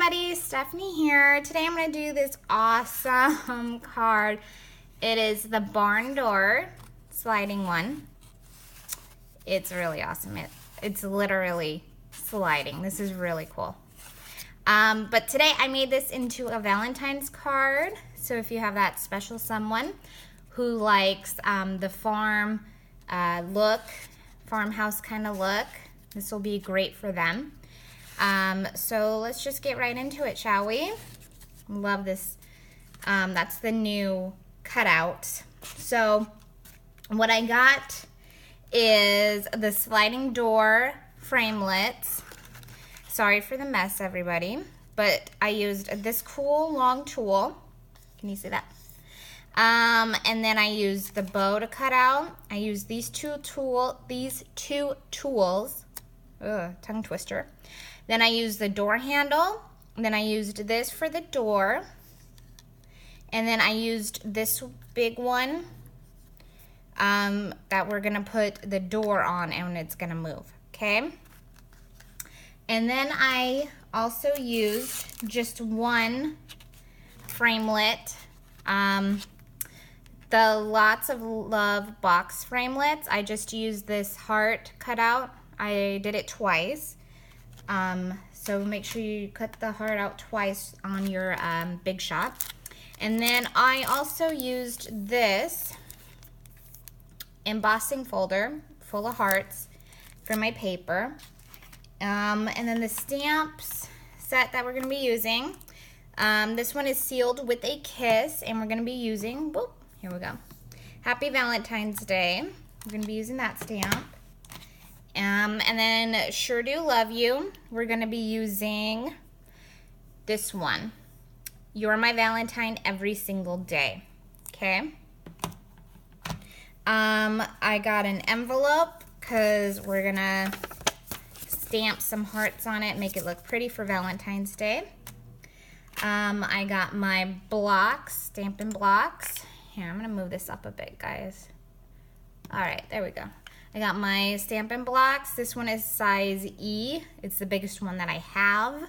everybody, Stephanie here. Today I'm going to do this awesome card. It is the barn door sliding one. It's really awesome. It's literally sliding. This is really cool. But today I made this into a Valentine's card. So if you have that special someone who likes the farm look, farmhouse kind of look, this will be great for them. So let's just get right into it, shall we? Love this. That's the new cutout. So what I got is the sliding door framelits. Sorry for the mess, everybody, but I used this cool long tool. Can you see that? And then I used the bow to cut out. I used these two tools. Ugh, tongue twister. Then I used the door handle. Then I used this for the door. And then I used this big one that we're going to put the door on and it's going to move. Okay? And then I also used just one framelit. The Lots of Love box framelits. I just used this heart cutout. I did it twice. So make sure you cut the heart out twice on your Big Shot. And then I also used this embossing folder full of hearts for my paper. And then the stamps set that we're going to be using. This one is sealed with a kiss, and we're going to be using, whoop, here we go. Happy Valentine's Day. We're going to be using that stamp. And then Sure Do Love You. We're going to be using this one. You're My Valentine Every Single Day. Okay. I got an envelope because we're going to stamp some hearts on it, make it look pretty for Valentine's Day. I got my blocks, Stampin' blocks. Here, I'm going to move this up a bit, guys. All right, there we go. I got my Stampin' blocks. This one is size E. It's the biggest one that I have.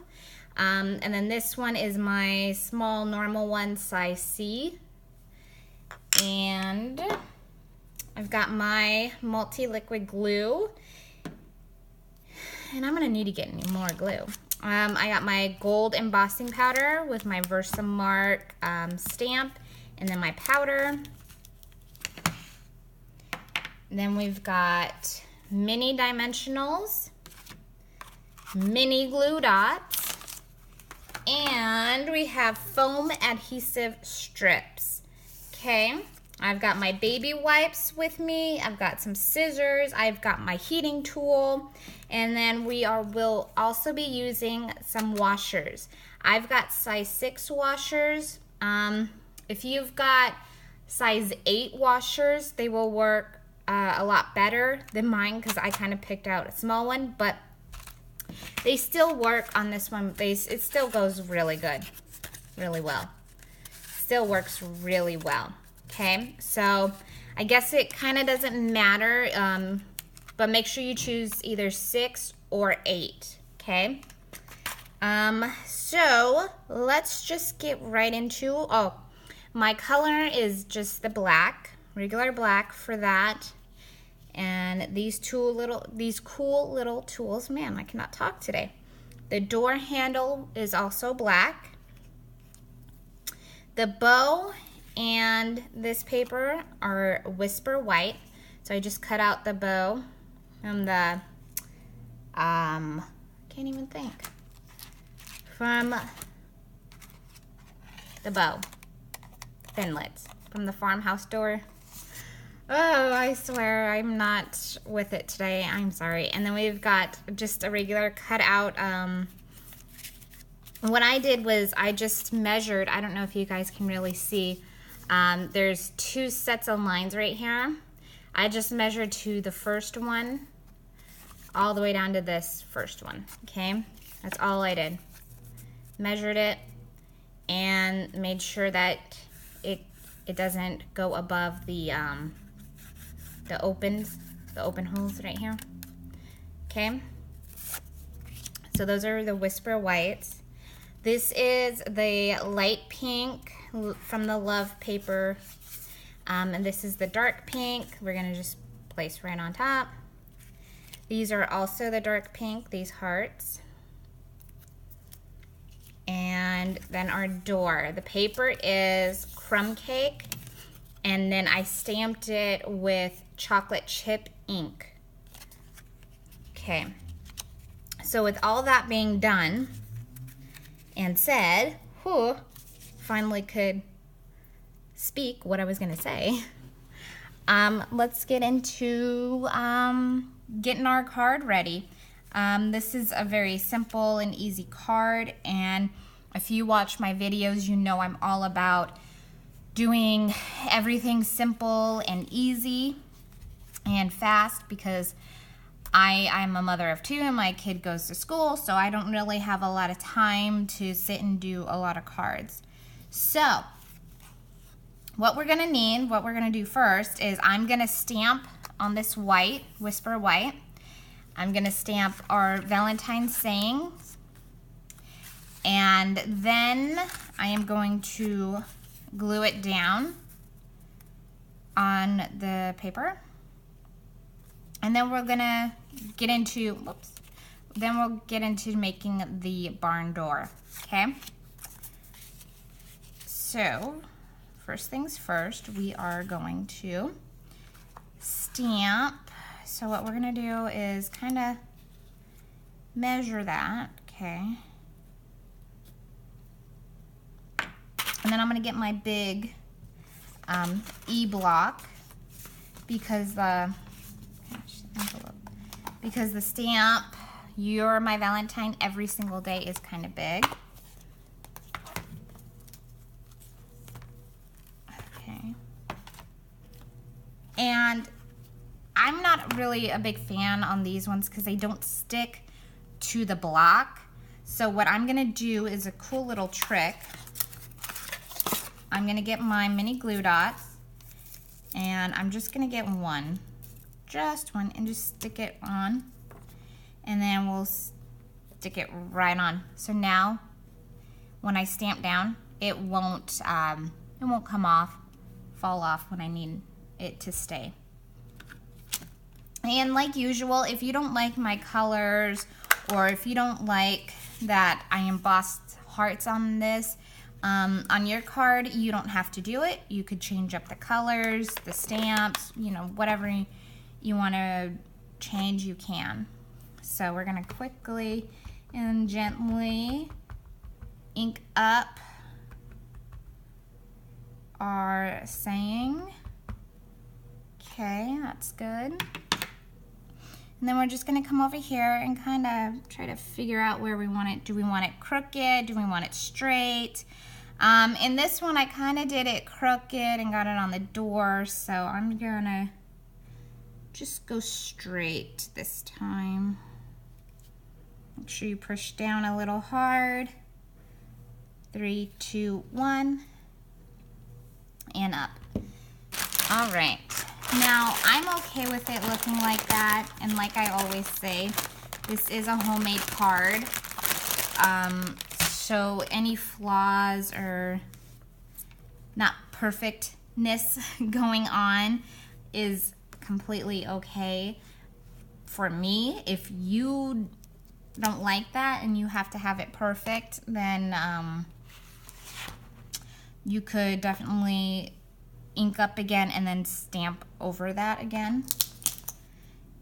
And then this one is my small normal one, size C. And I've got my multi-liquid glue. And I'm going to need to get any more glue. I got my gold embossing powder with my Versamark stamp. And then my powder. And then we've got mini dimensionals, mini glue dots, and we have foam adhesive strips. Okay, I've got my baby wipes with me. I've got some scissors. I've got my heating tool, and then we'll also be using some washers. I've got size 6 washers. If you've got size 8 washers, they will work a lot better than mine because I kind of picked out a small one, but they still work on this one. It still goes really good, really well. Still works really well. Okay, so I guess it kind of doesn't matter, but make sure you choose either 6 or 8. Okay. So let's just get right into. My color is just the black. Regular black for that, and these cool little tools. Man, I cannot talk today. The door handle is also black. The bow and this paper are Whisper White, so I just cut out the bow from the can't even think, from the bow finlets from the farmhouse door. Oh, I swear I'm not with it today. I'm sorry. And then we've got just a regular cutout. What I did was I just measured. I don't know if you guys can really see. There's 2 sets of lines right here. I just measured to the first one all the way down to this first one. Okay? That's all I did. Measured it and made sure that it doesn't go above the open holes right here. Okay, so those are the Whisper Whites. This is the light pink from the Love paper. And this is the dark pink. We're gonna just place right on top. These are also the dark pink, these hearts. And then our door. The paper is crumb cake, and then I stamped it with chocolate chip ink. Okay, so with all that being done and said, whew, finally could speak what I was gonna say. Let's get into getting our card ready. This is a very simple and easy card, and if you watch my videos, you know I'm all about doing everything simple and easy and fast, because I'm a mother of two and my kid goes to school, so I don't really have a lot of time to sit and do a lot of cards. So what we're gonna need, what we're gonna do first is I'm gonna stamp on this white, Whisper White. I'm gonna stamp our Valentine's sayings, and then I am going to glue it down on the paper. And then we're gonna get into, then we'll get into making the barn door, okay? So, first things first, we are going to stamp. So what we're gonna do is kind of measure that, okay? And then I'm gonna get my big E-block, because the stamp, You're My Valentine Every Single Day, is kind of big. Okay. And I'm not really a big fan on these ones because they don't stick to the block. So what I'm gonna do is a cool little trick. I'm gonna get my mini glue dots, and I'm just gonna get one, just one, and just stick it on, and then we'll stick it right on. So now when I stamp down, it won't come off, fall off when I need it to stay. And like usual, if you don't like my colors, or if you don't like that I embossed hearts on this, on your card, you don't have to do it. You could change up the colors, the stamps, you know, whatever you want to change, you can. So we're going to quickly and gently ink up our saying. Okay, that's good. And then we're just gonna come over here and kind of try to figure out where we want it. Do we want it crooked? Do we want it straight? In this one, I kind of did it crooked and got it on the door, so I'm gonna just go straight this time. Make sure you push down a little hard. 3, 2, 1, and up. All right. Now, I'm okay with it looking like that, and like I always say, this is a homemade card, so any flaws or not perfectness going on is completely okay for me. If you don't like that and you have to have it perfect, then you could definitely ink up again and then stamp over that again.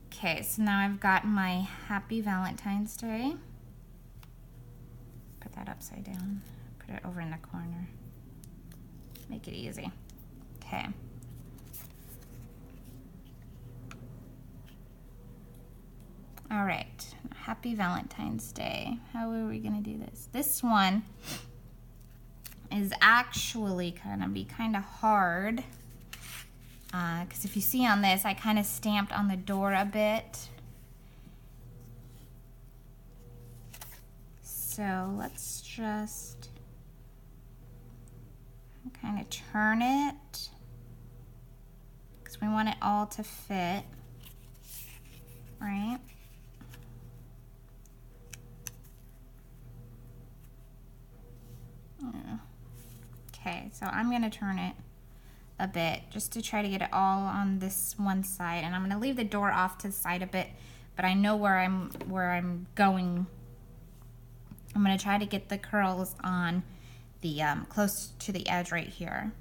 Okay, so now I've got my Happy Valentine's Day. Put that upside down. Put it over in the corner. Make it easy. Okay. All right, Happy Valentine's Day. How are we gonna do this? This one is actually gonna be kind of hard, because if you see on this, I kind of stamped on the door a bit. So let's just kind of turn it, because we want it all to fit, right? Okay, so I'm gonna turn it a bit just to try to get it all on this one side, and I'm gonna leave the door off to the side a bit, but I know where I'm going. I'm gonna try to get the curls on the close to the edge right here.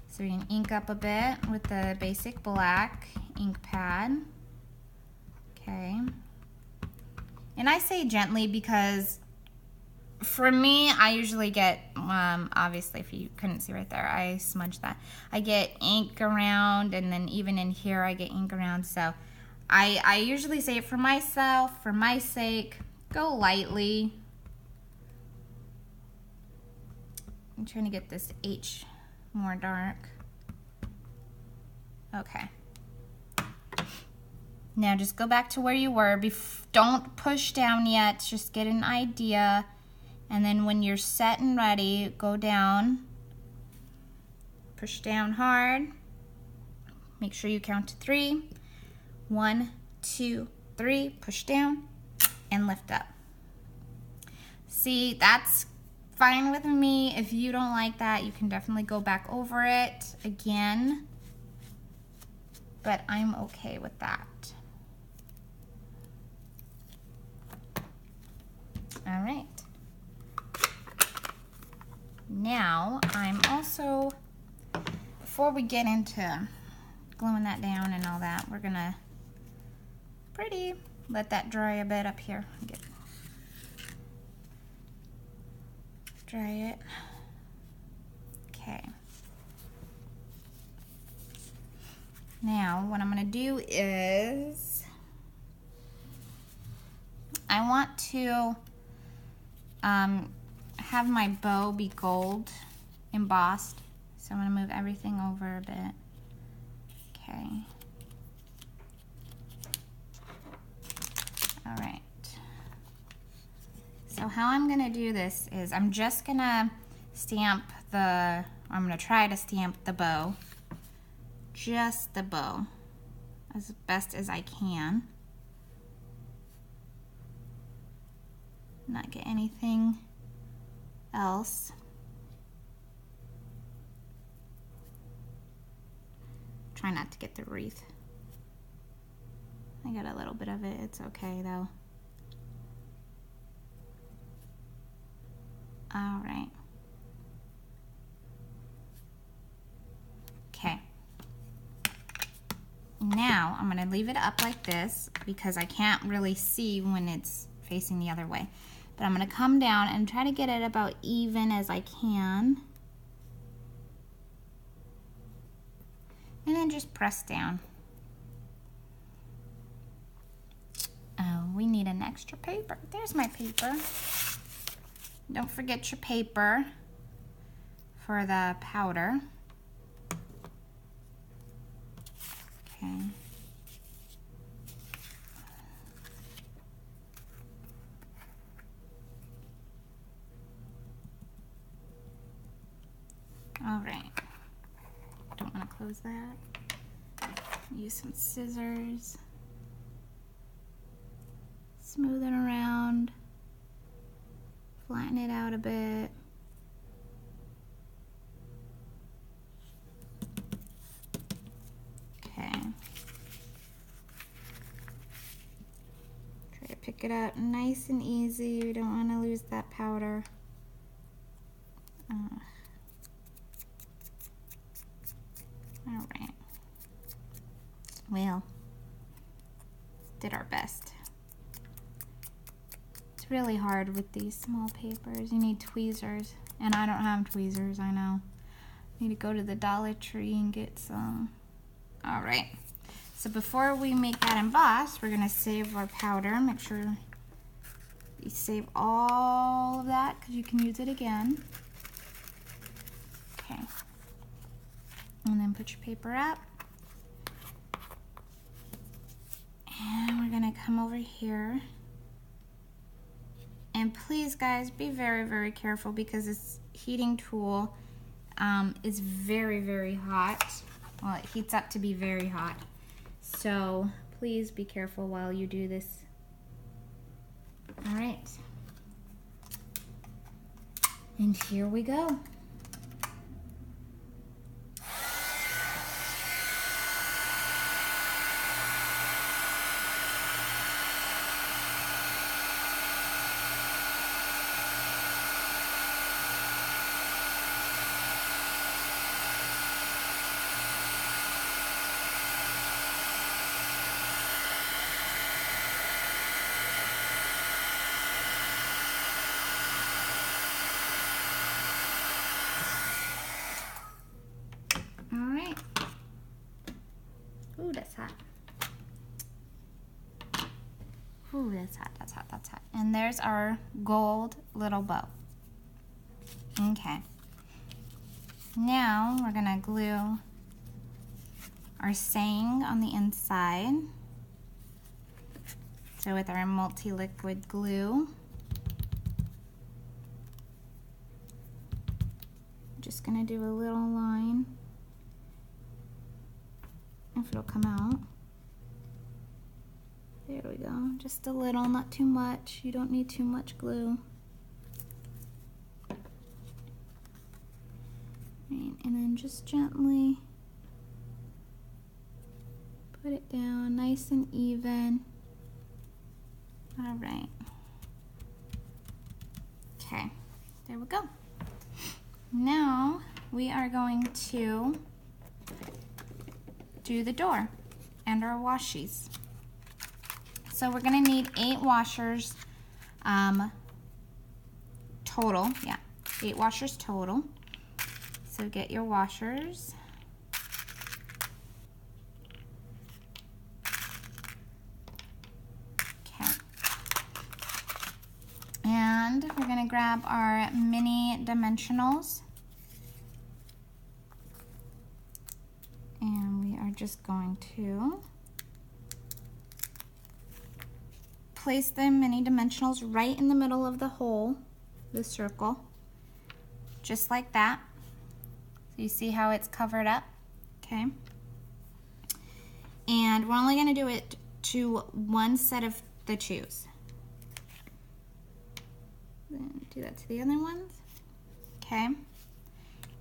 So we can ink up a bit with the basic black ink pad. Okay. And I say gently because for me, I usually get, obviously if you couldn't see right there, I smudged that. I get ink around, and then even in here I get ink around. So I usually say it for myself, for my sake, go lightly. I'm trying to get this H more dark. Okay. Now just go back to where you were. Don't push down yet, just get an idea. And then when you're set and ready, go down. Push down hard. Make sure you count to 3. 1, 2, 3. Push down and lift up. See, that's fine with me. If you don't like that, you can definitely go back over it again. But I'm okay with that. All right. Now, I'm also, before we get into gluing that down and all that, we're gonna let that dry a bit up here. Dry it. Okay. Now, what I'm gonna do is, I want to have my bow be gold embossed. So I'm gonna move everything over a bit. Okay. All right. So how I'm gonna do this is I'm just gonna I'm gonna try to stamp the bow. Just the bow. As best as I can. Not get anything else. Try not to get the wreath. I got a little bit of it. It's okay though. All right. Okay. Now I'm gonna leave it up like this because I can't really see when it's facing the other way. But I'm gonna come down and try to get it about even as I can. And then just press down. Oh, we need an extra paper. There's my paper. Don't forget your paper for the powder. Okay. All right. Don't want to close that. Use some scissors. Smooth it around. Flatten it out a bit. Okay. Try to pick it up nice and easy. We don't want to lose that powder. All right. Well, did our best. It's really hard with these small papers. You need tweezers, and I don't have tweezers, I know. Need to go to the Dollar Tree and get some. All right. So before we make that emboss, we're gonna save our powder. Make sure you save all of that because you can use it again. Okay. And then put your paper up. And we're gonna come over here. And please guys, be very, very careful because this heating tool is very, very hot. Well, it heats up to be very hot. So please be careful while you do this. All right. And here we go. Ooh, that's hot. Ooh, that's hot, that's hot, that's hot. And there's our gold little bow. Okay. Now we're gonna glue our saying on the inside. So with our multi-liquid glue, just gonna do a little line. If it'll come out. There we go. Just a little, not too much. You don't need too much glue. Right, and then just gently put it down, nice and even. All right. Okay, there we go. Now we are going to do the door and our washies. So we're gonna need 8 washers total. Yeah, 8 washers total. So get your washers. Okay. And we're gonna grab our mini dimensionals. And we are just going to place the mini dimensionals right in the middle of the hole, the circle, just like that. So you see how it's covered up, okay? And we're only gonna do it to one set of the twos. Then do that to the other ones, okay?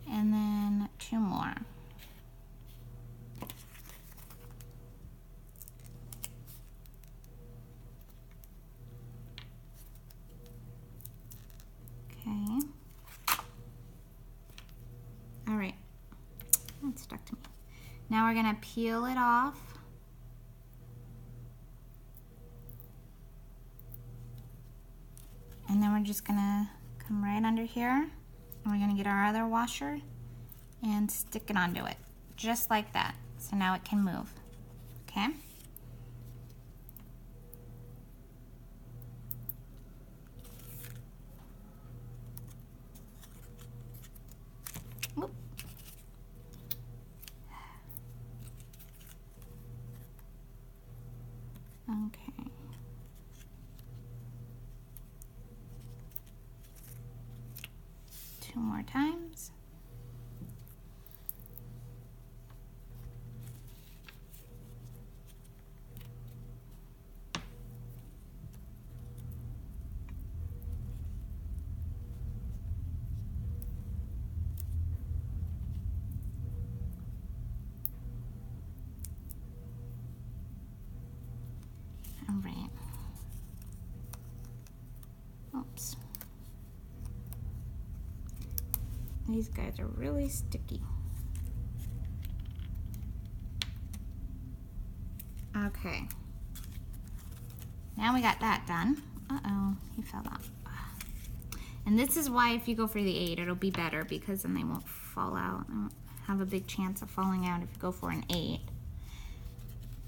And then 2 more. Okay. All right. That's stuck to me. Now we're gonna peel it off. And then we're just gonna come right under here. And we're gonna get our other washer and stick it onto it. Just like that. So now it can move. Okay? Whoop. Okay. Two more times. All right. Oops. These guys are really sticky. Okay. Now we got that done. Uh-oh, he fell out. And this is why if you go for the 8, it'll be better because then they won't fall out. They won't have a big chance of falling out if you go for an 8.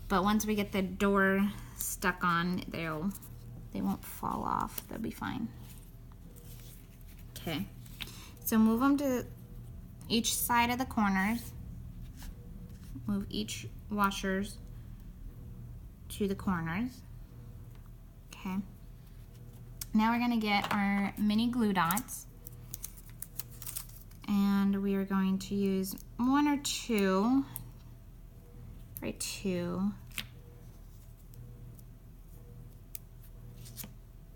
But once we get the door stuck on, they won't fall off. They'll be fine. Okay. So move them to each side of the corners. Move each washers to the corners. Okay. Now we're gonna get our mini glue dots. And we are going to use 1 or 2, right, 2,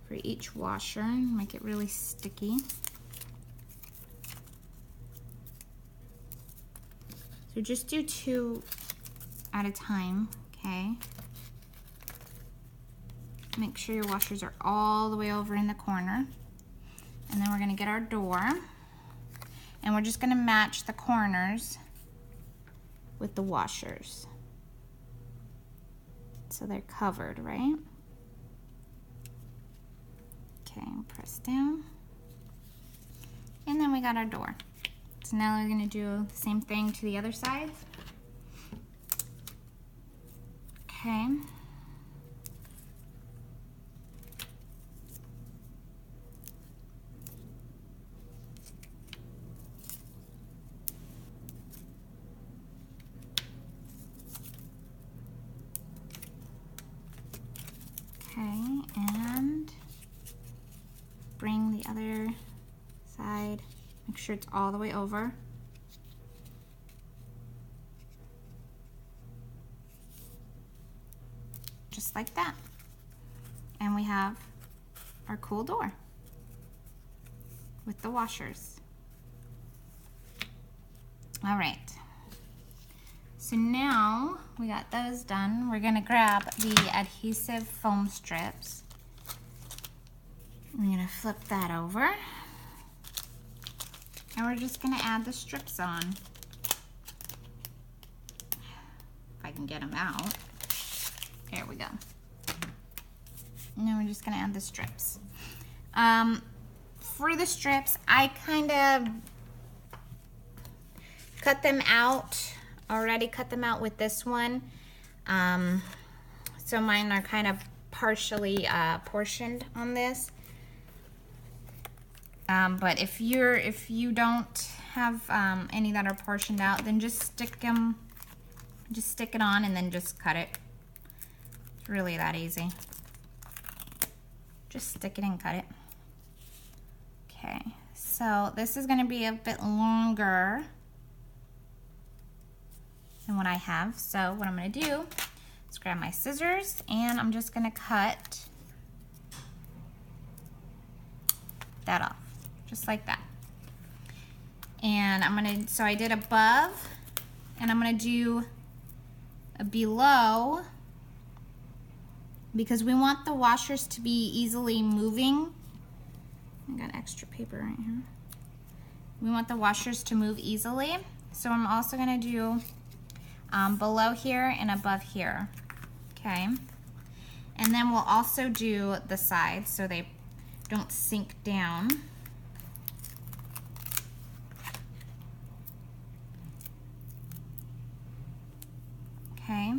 for each washer, make it really sticky. So just do 2 at a time, okay? Make sure your washers are all the way over in the corner. And then we're gonna get our door. And we're just gonna match the corners with the washers. So they're covered, right? Okay, press down. And then we got our door. So now we're gonna do the same thing to the other side. Okay. Okay, and bring the other side, make sure it's all the way over. Just like that. And we have our cool door with the washers. All right. So now we got those done. We're gonna grab the adhesive foam strips. I'm gonna flip that over. And we're just gonna add the strips on. If I can get them out. There we go. And then we're just gonna add the strips. For the strips, I kind of cut them out. Already cut them out with this one. So mine are kind of partially portioned on this. But if you don't have any that are portioned out, then just stick it on and then just cut it. It's really that easy. Just stick it and cut it. Okay, so this is gonna be a bit longer than what I have. So what I'm gonna do is grab my scissors and I'm just gonna cut that off, just like that. And so I did above, and I'm gonna do a below because we want the washers to be easily moving. I got extra paper right here. We want the washers to move easily. So I'm also gonna do below here and above here, okay? And then we'll also do the sides so they don't sink down. Okay.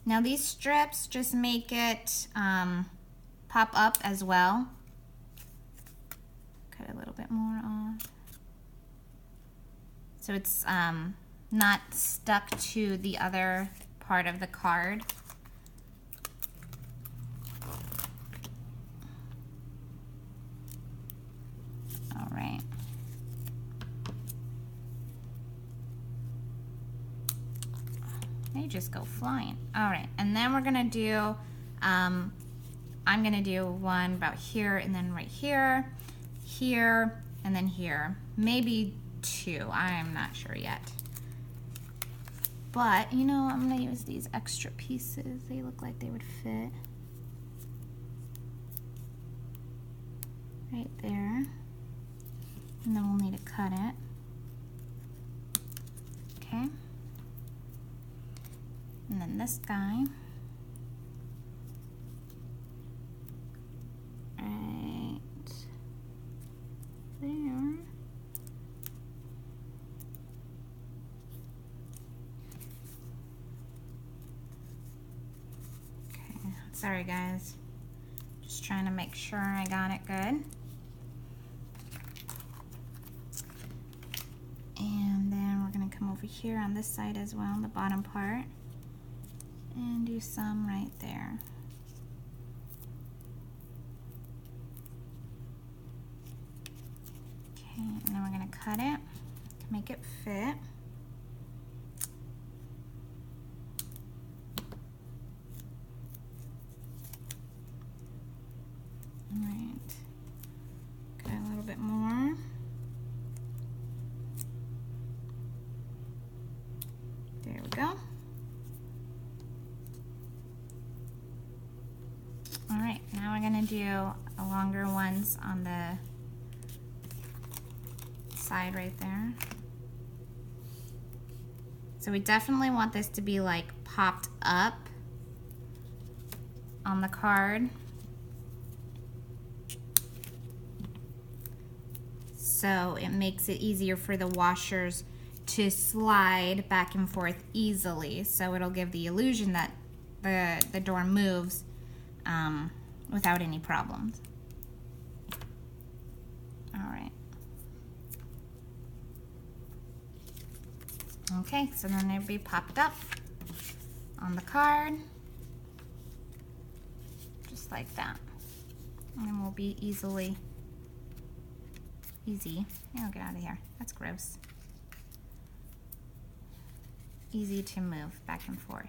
Now these strips just make it pop up as well. Cut a little bit more off. So it's not stuck to the other part of the card. All right. They just go flying. All right, and then we're gonna do, I'm gonna do one about here and then right here, here, and then here. Maybe 2, I'm not sure yet. But, you know, I'm gonna use these extra pieces. They look like they would fit. Right there. And then we'll need to cut it. Okay. And then this guy. Right there. Okay, sorry guys. Just trying to make sure I got it good. And then we're gonna come over here on this side as well, the bottom part. And do some right there. Okay, and then we're gonna cut it to make it fit. All right. go. All right, now we're gonna do longer ones on the side right there. So we definitely want this to be like popped up on the card. So it makes it easier for the washers to slide back and forth easily. So it'll give the illusion that the door moves without any problems. All right. Okay, so then it'll be popped up on the card, just like that. And then we'll be easy. Oh, get out of here. That's gross. Easy to move back and forth.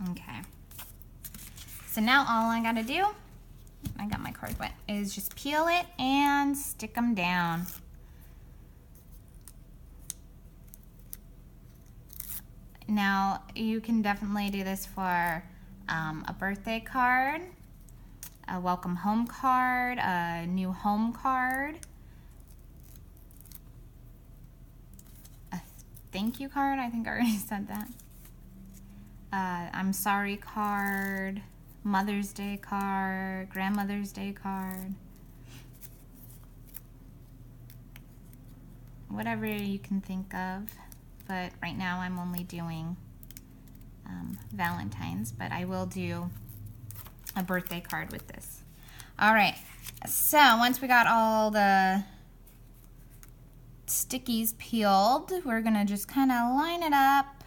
Okay. So now all I gotta do, I got my card wet, is just peel it and stick them down. Now, you can definitely do this for a birthday card, a welcome home card, a new home card, a thank you card, I think I already said that, I'm sorry card, Mother's Day card, Grandmother's Day card, whatever you can think of. But right now I'm only doing Valentines, but I will do a birthday card with this. All right, so once we got all the stickies peeled, we're gonna just kind of line it up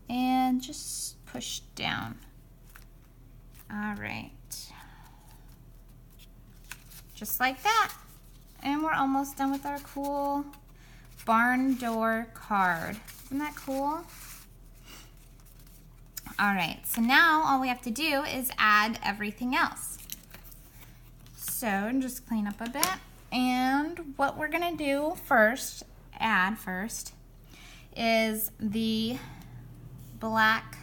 and just push down. All right, just like that. And we're almost done with our cool barn door card. Isn't that cool? All right, so now all we have to do is add everything else. So just clean up a bit. And what we're gonna do first, add first, is the black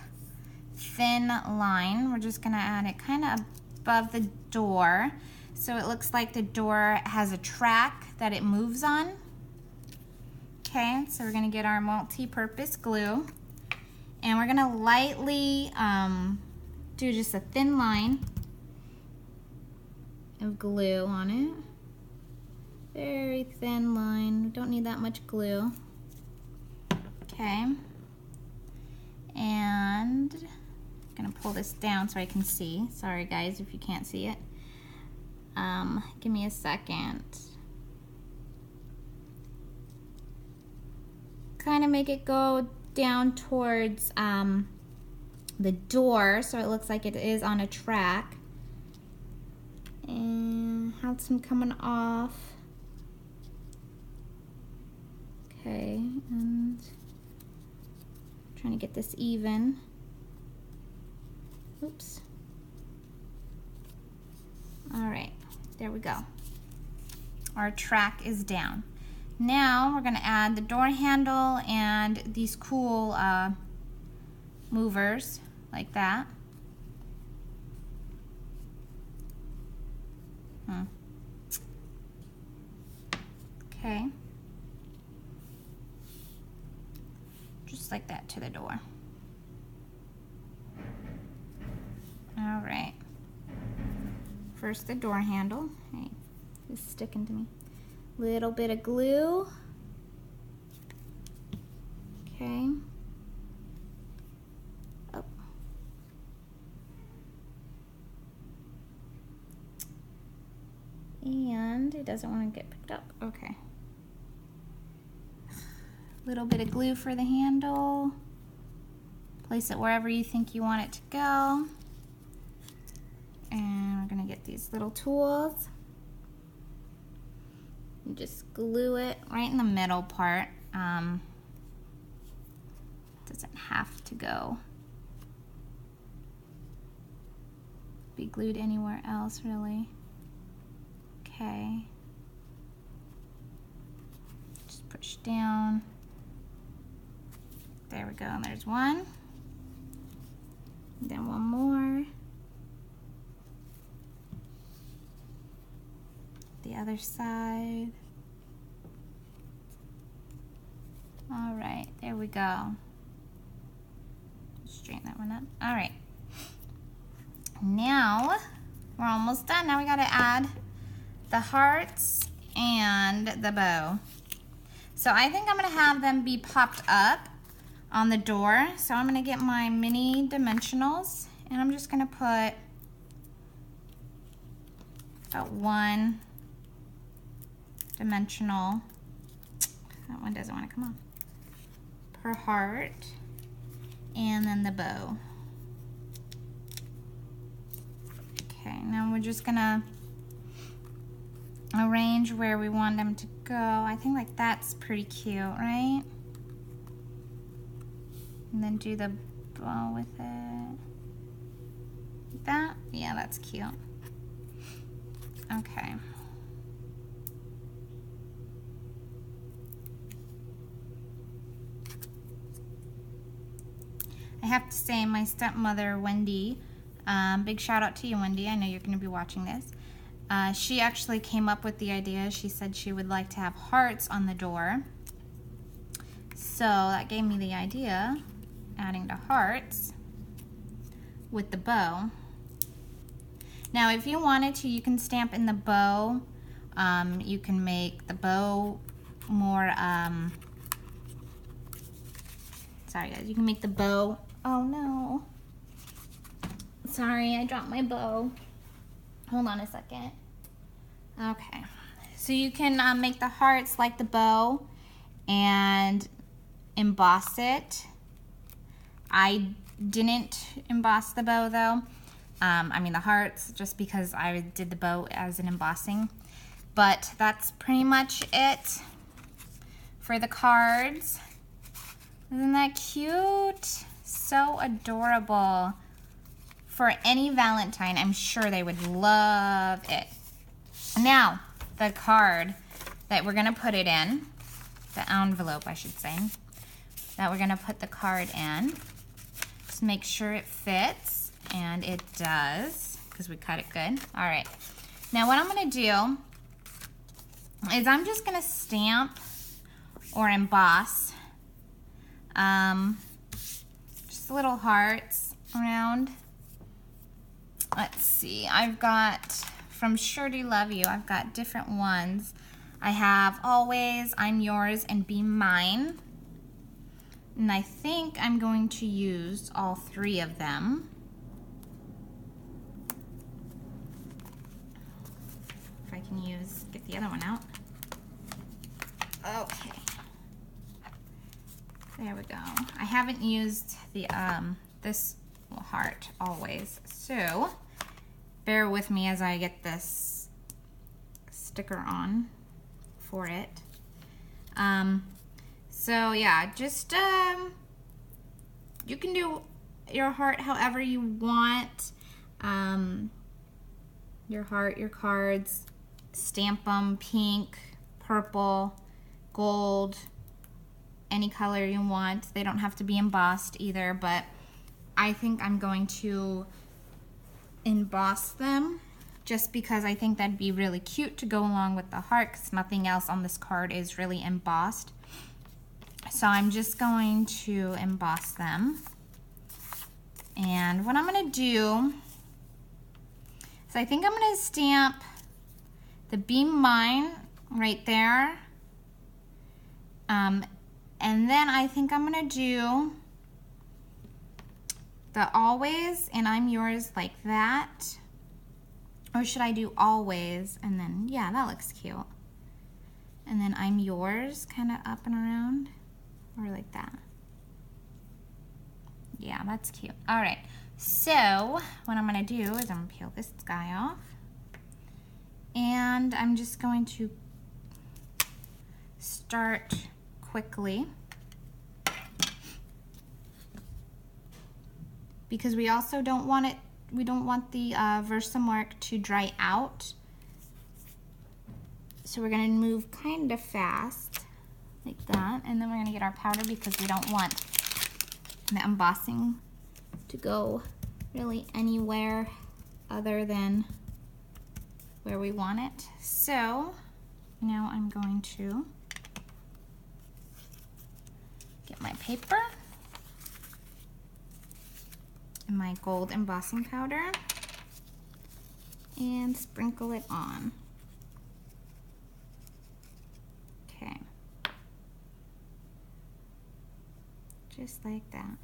thin line. We're just gonna add it kind of above the door. So it looks like the door has a track that it moves on. Okay, so we're gonna get our multi-purpose glue and we're gonna lightly do just a thin line of glue on it. Very thin line, we don't need that much glue. Okay, and I'm gonna pull this down so I can see. Sorry guys if you can't see it. Give me a second. Kind of make it go down towards the door so it looks like it is on a track, and have some coming off. Okay, and trying to get this even. Oops. All right, there we go. Our track is down. Now we're gonna add the door handle and these cool movers like that. Okay. Just like that to the door. All right. First the door handle. Hey, it's sticking to me. Little bit of glue. Okay. Oh. And it doesn't want to get picked up. Okay. Little bit of glue for the handle. Place it wherever you think you want it to go. And we're gonna get these little tools. And just glue it right in the middle part. Doesn't have to go. Be glued anywhere else, really. Okay. Just push down. There we go, and there's one. Then one more. The other side. All right, there we go. Straighten that one up. All right. Now, we're almost done. Now we gotta add the hearts and the bow. So I think I'm gonna have them be popped up on the door. So I'm gonna get my mini dimensionals and I'm just gonna put about one dimensional, that one doesn't want to come off, per heart, and then the bow. Okay, now we're just gonna arrange where we want them to go. I think like that's pretty cute, right? And then do the bow with it. Like that? Yeah, that's cute. Okay. I have to say, my stepmother, Wendy, big shout out to you, Wendy. I know you're going to be watching this. She actually came up with the idea. She said she would like to have hearts on the door. So that gave me the idea, adding the hearts with the bow. Now, if you wanted to, you can stamp in the bow. You can make the bow more, sorry guys, you can make the bow, oh no. Sorry, I dropped my bow. Hold on a second. Okay, so you can make the hearts like the bow and emboss it. I didn't emboss the bow though. I mean the hearts, just because I did the bow as an embossing. But that's pretty much it for the cards. Isn't that cute? So adorable. For any Valentine, I'm sure they would love it. Now, the card that we're gonna put it in, the envelope I should say, that we're gonna put the card in. Just make sure it fits, and it does, because we cut it good. All right, now what I'm gonna do is I'm just gonna stamp or emboss just little hearts around. Let's see, I've got from Sure Do Love You, I've got different ones. I have Always, I'm Yours, and Be Mine. And I think I'm going to use all three of them. If I can get the other one out. Okay. There we go. I haven't used the this heart always, so bear with me as I get this sticker on for it. So yeah, just you can do your heart however you want. Your heart, your cards, stamp them pink, purple, gold, any color you want. They don't have to be embossed either, but I think I'm going to emboss them just because I think that'd be really cute to go along with the heart, because nothing else on this card is really embossed. So I'm just going to emboss them. And what I'm going to do is I think I'm going to stamp the Be Mine right there. And then I think I'm going to do the Always and I'm Yours like that. Or should I do Always and then, yeah, that looks cute. And then I'm Yours kind of up and around, or like that. Yeah, that's cute. All right, so what I'm gonna do is I'm gonna peel this guy off. And I'm just going to start quickly, because we also don't want it, we don't want the Versamark to dry out. So we're gonna move kind of fast. like that. And then we're gonna get our powder because we don't want the embossing to go really anywhere other than where we want it. So now I'm going to get my paper and my gold embossing powder and sprinkle it on. Okay. Just like that.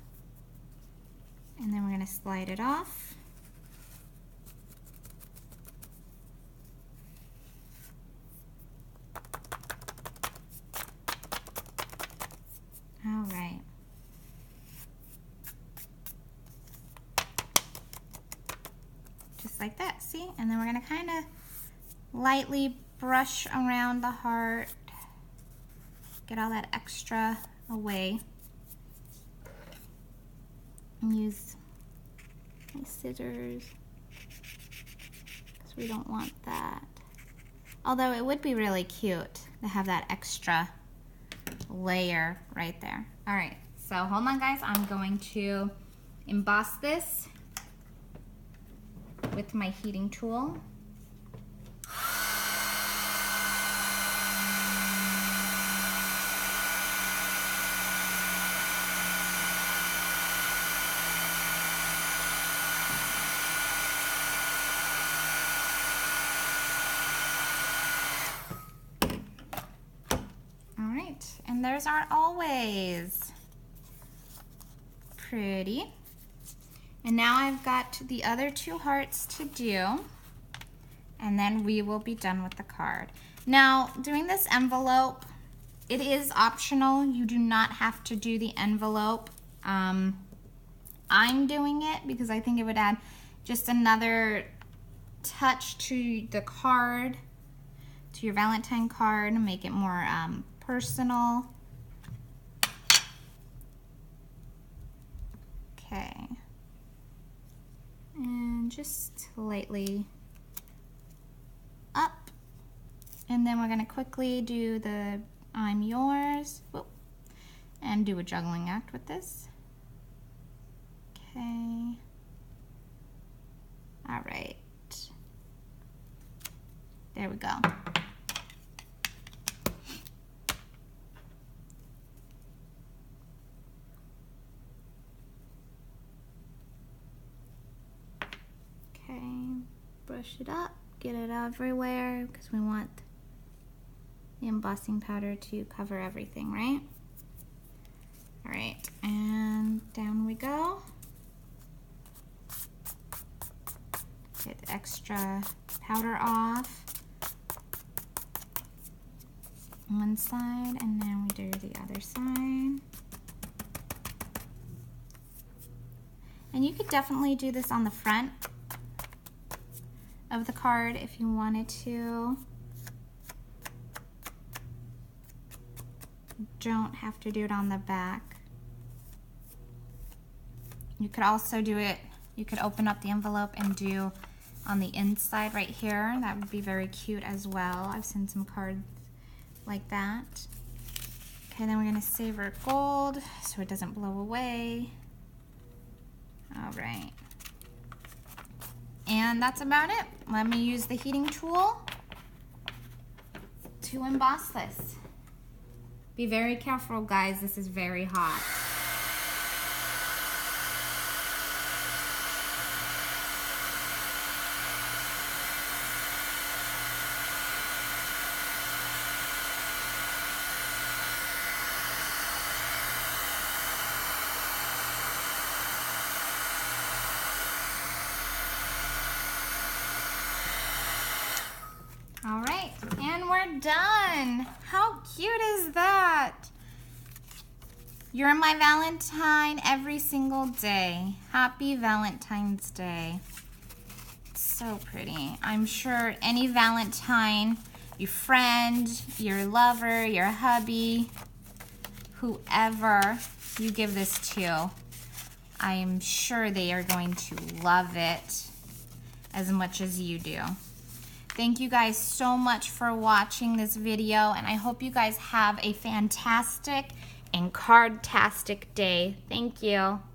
And then we're going to slide it off. All right. Just like that, see? And then we're gonna kind of lightly brush around the heart, get all that extra away. And use my scissors, because we don't want that. Although it would be really cute to have that extra layer right there. All right, so hold on guys, I'm going to emboss this with my heating tool. And there's our always. Pretty. And now I've got the other two hearts to do, and then we will be done with the card. Now, doing this envelope, it is optional. You do not have to do the envelope. I'm doing it because I think it would add just another touch to the card, to your Valentine card, and make it more personal. Okay. And just lightly up. And then we're going to quickly do the I'm yours. Whoop. And do a juggling act with this. Okay. All right. There we go. Okay, brush it up, get it everywhere because we want the embossing powder to cover everything, right? All right, and down we go. Get the extra powder off one side, and then we do the other side. And you could definitely do this on the front of the card if you wanted to. You don't have to do it on the back. You could also do it, you could open up the envelope and do on the inside right here. That would be very cute as well. I've seen some cards like that. Okay, then we're gonna save our gold so it doesn't blow away. All right. And that's about it. Let me use the heating tool to emboss this. Be very careful, guys. This is very hot. All right, and we're done. How cute is that? You're my Valentine every single day. Happy Valentine's Day. It's so pretty. I'm sure any Valentine, your friend, your lover, your hubby, whoever you give this to, I'm sure they are going to love it as much as you do. Thank you guys so much for watching this video, and I hope you guys have a fantastic and card-tastic day. Thank you.